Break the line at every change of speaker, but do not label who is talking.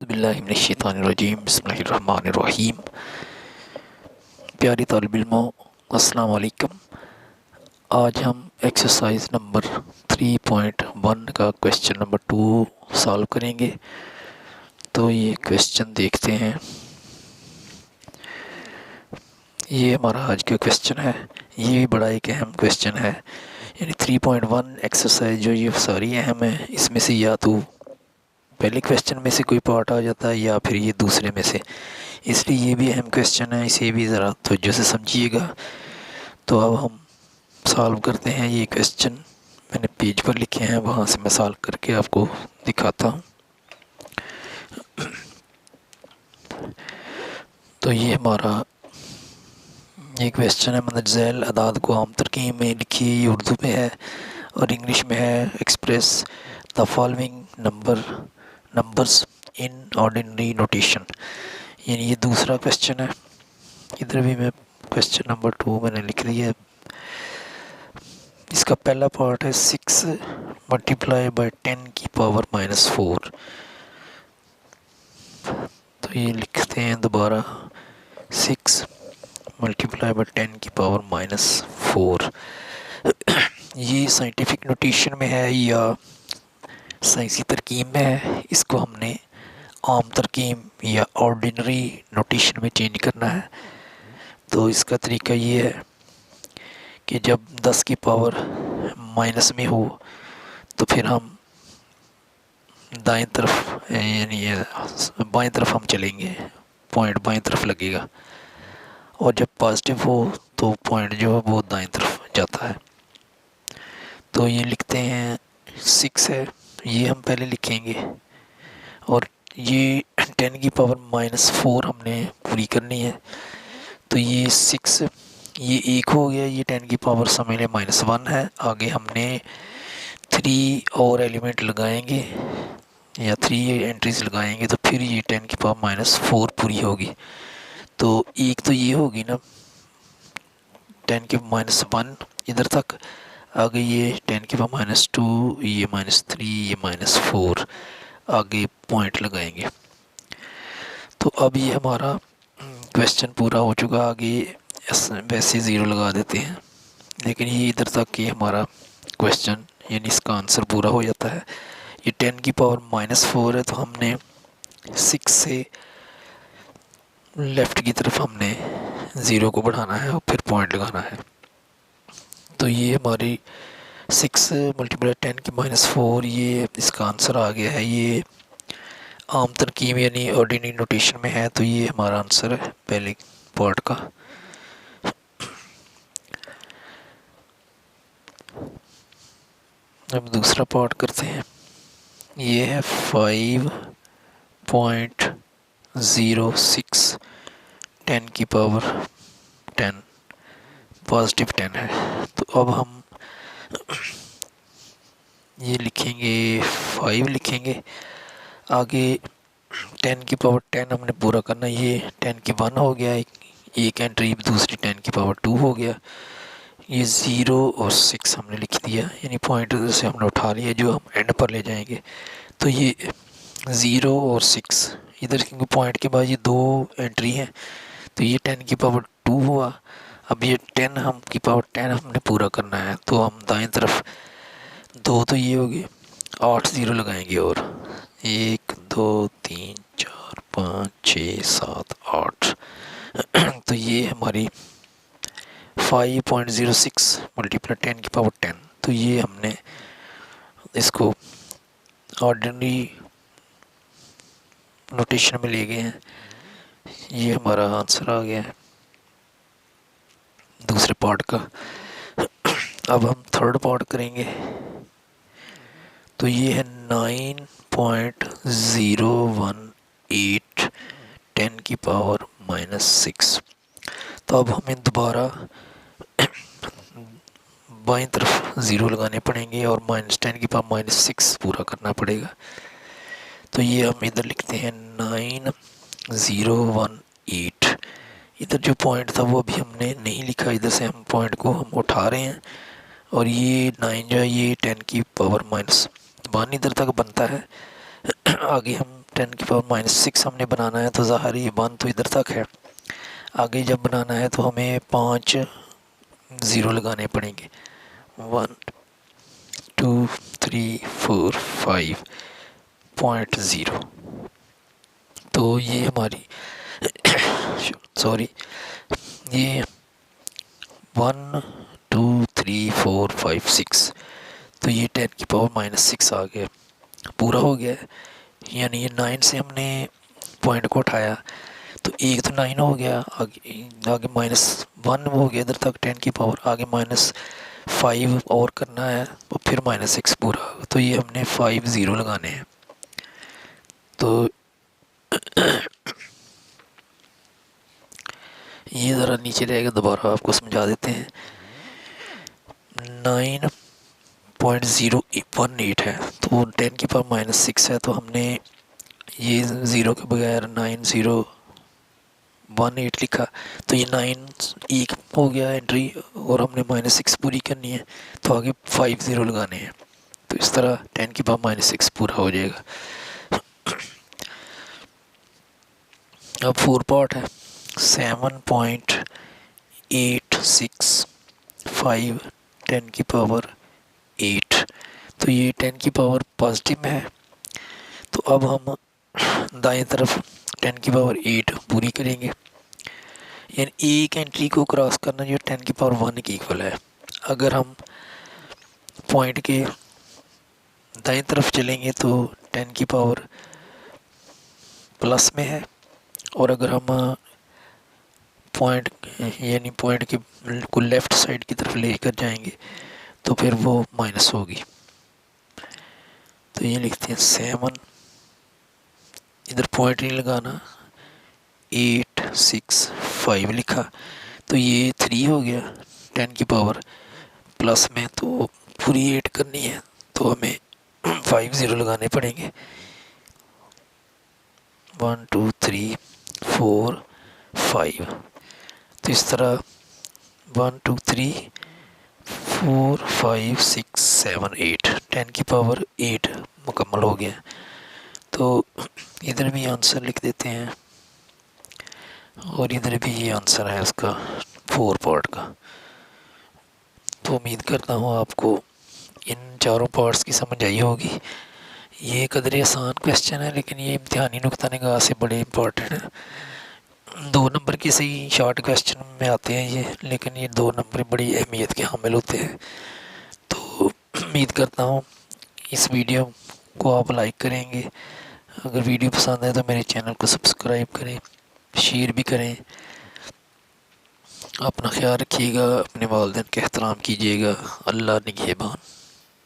बिस्मिल्लाहिर्रहमानिर्रहीम बिस्मिल्लाहिर्रहमानिर्रहीम। प्यारी तालिब इल्मों, अस्सलाम वालेकुम। आज हम एक्सरसाइज नंबर 3.1 का क्वेश्चन नंबर 2 सॉल्व करेंगे। तो ये क्वेश्चन देखते हैं। ये हमारा आज का क्वेश्चन है। ये भी बड़ा एक अहम क्वेश्चन है। यानी 3.1 एक्सरसाइज जो ये सारी अहम है, इसमें से या तो पहले क्वेश्चन में से कोई पार्ट आ जाता है या फिर ये दूसरे में से, इसलिए ये भी अहम क्वेश्चन है। इसे भी ज़रा तवज्जो से समझिएगा। तो अब हम सॉल्व करते हैं ये क्वेश्चन। मैंने पेज पर लिखे हैं, वहाँ से मैं सॉल्व करके आपको दिखाता हूँ। तो ये हमारा ये क्वेश्चन है। मतलब झैल अदाद को आम तरकीब में लिखिए। ये उर्दू में है और इंग्लिश में है। Express the following numbers in ordinary notation. यानी ये दूसरा क्वेश्चन है। इधर भी मैं क्वेश्चन नंबर 2 मैंने लिख दिया है। इसका पहला पार्ट है 6 मल्टीप्लाई बाय 10 की पावर -4। तो ये लिखते हैं दोबारा, 6 मल्टीप्लाई बाय 10 की पावर -4। ये साइंटिफिक नोटेशन में है या साइंसी तरकीब में है, इसको हमने आम तरकीब या ऑर्डिनरी नोटेशन में चेंज करना है। तो इसका तरीका ये है कि जब 10 की पावर माइनस में हो तो फिर हम दाएं तरफ यानी बाएं तरफ हम चलेंगे, पॉइंट बाएं तरफ लगेगा। और जब पॉजिटिव हो तो पॉइंट जो है वो दाएं तरफ जाता है। तो ये लिखते हैं 6 है, ये हम पहले लिखेंगे। और ये 10 की पावर -4 हमने पूरी करनी है। तो ये 6 ये एक हो गया। ये 10 की पावर समझ लें -1 है। आगे हमने 3 और एलिमेंट लगाएंगे या 3 एंट्रीज लगाएंगे तो फिर ये 10 की पावर -4 पूरी होगी। तो एक तो ये होगी ना 10 की -1 इधर तक। आगे ये 10 की पावर -2, ये -3, ये -4 आगे पॉइंट लगाएंगे। तो अब ये हमारा क्वेश्चन पूरा हो चुका। आगे वैसे 0 लगा देते हैं, लेकिन ये इधर तक ये हमारा क्वेश्चन यानी इसका आंसर पूरा हो जाता है। ये 10 की पावर -4 है, तो हमने 6 से लेफ़्ट की तरफ हमने 0 को बढ़ाना है और फिर पॉइंट लगाना है। तो ये हमारी 6 मल्टीप्लाई 10 की -4 ये इसका आंसर आ गया है। ये आम तरकीब यानी ऑर्डिनरी नोटेशन में है। तो ये हमारा आंसर है पहले पार्ट का। अब दूसरा पार्ट करते हैं। ये है 5.06 10 की पावर 10 पॉजिटिव 10 है। तो अब हम ये लिखेंगे 5 लिखेंगे। आगे 10 की पावर 10 हमने पूरा करना। ये 10 की 1 हो गया, एक एंट्री, दूसरी 10 की पावर 2 हो गया। ये 0 और 6 हमने लिख दिया, यानी पॉइंट से हमने उठा लिया जो हम एंड पर ले जाएंगे। तो ये 0 और 6 इधर, क्योंकि पॉइंट के बाद ये 2 एंट्री हैं, तो ये 10 की पावर 2 हुआ। अब ये 10 हम की पावर 10 हमने पूरा करना है। तो हम दाएं तरफ 2 तो ये हो गए, 8 0 लगाएंगे और 1 2 3 4 5 6 7 8। तो ये हमारी 5.06 मल्टीप्लाई 10 की पावर 10। तो ये हमने इसको ऑर्डिनरी नोटेशन में ले गए हैं। ये हमारा आंसर आ गया है दूसरे पार्ट का। अब हम थर्ड पार्ट करेंगे। तो ये है 9.018 10 की पावर -6। तो अब हमें दोबारा बाएं तरफ 0 लगाने पड़ेंगे और -10 की पावर -6 पूरा करना पड़ेगा। तो ये हम इधर लिखते हैं 9018। इधर जो पॉइंट था वो अभी हमने नहीं लिखा, इधर से हम पॉइंट को हम उठा रहे हैं। और ये 9 जो है ये 10 की पावर -1 इधर तक बनता है। आगे हम 10 की पावर -6 हमने बनाना है तो ज़ाहिर ये 1 तो इधर तक है। आगे जब बनाना है तो हमें 5 ज़ीरो लगाने पड़ेंगे। 1 2 3 4 5.0। तो ये हमारी सॉरी ये 1 2 3 4 5 6, तो ये 10 की पावर -6 आ गया, पूरा हो गया है। यानी ये 9 से हमने पॉइंट को उठाया तो एक तो 9 हो गया, आगे -1 हो गया इधर तक 10 की पावर, आगे -5 और करना है और फिर -6 पूरा, तो ये हमने 5 ज़ीरो लगाने हैं। तो ये ज़रा नीचे रहेगा, दोबारा आपको समझा देते हैं। 9.018 है तो 10 की पावर -6 है, तो हमने ये ज़ीरो के बगैर 9018 लिखा, तो ये 9 एक हो गया एंट्री और हमने -6 पूरी करनी है, तो आगे 5 ज़ीरो लगाने हैं। तो इस तरह 10 की पावर -6 पूरा हो जाएगा। अब 4 पार्ट है। 7.865 10 की पावर 8, तो ये 10 की पावर पॉजिटिव में है। तो अब हम दाएं तरफ 10 की पावर 8 पूरी करेंगे, यानी एक एंट्री को क्रॉस करना जो 10 की पावर 1 के इक्वल है। अगर हम पॉइंट के दाएं तरफ चलेंगे तो 10 की पावर प्लस में है, और अगर हम पॉइंट यानी पॉइंट के को लेफ़्ट साइड की तरफ लेकर जाएंगे तो फिर वो माइनस होगी। तो ये लिखते हैं 7, इधर पॉइंट नहीं लगाना, 865 लिखा, तो ये 3 हो गया 10 की पावर प्लस में, तो पूरी 8 करनी है तो हमें 5 ज़ीरो लगाने पड़ेंगे। 1 2 3 4 5, तो इस तरह 1 2 3 4 5 6 7 8 10 की पावर 8 मुकम्मल हो गया। तो इधर भी आंसर लिख देते हैं और इधर भी ये आंसर है इसका 4 पार्ट का। तो उम्मीद करता हूँ आपको इन चारों पार्ट्स की समझ आई होगी। ये कदरे आसान क्वेश्चन है लेकिन ये इम्तिहानी नुक्ता निगाह से बड़े इम्पोर्टेंट है। 2 नंबर के सही शॉर्ट क्वेश्चन में आते हैं ये, लेकिन ये 2 नंबर बड़ी अहमियत के हामिल होते हैं। तो उम्मीद करता हूँ इस वीडियो को आप लाइक करेंगे। अगर वीडियो पसंद है तो मेरे चैनल को सब्सक्राइब करें, शेयर भी करें। अपना ख्याल रखिएगा, अपने वालिदैन का एहतराम कीजिएगा। अल्लाह निगहबान।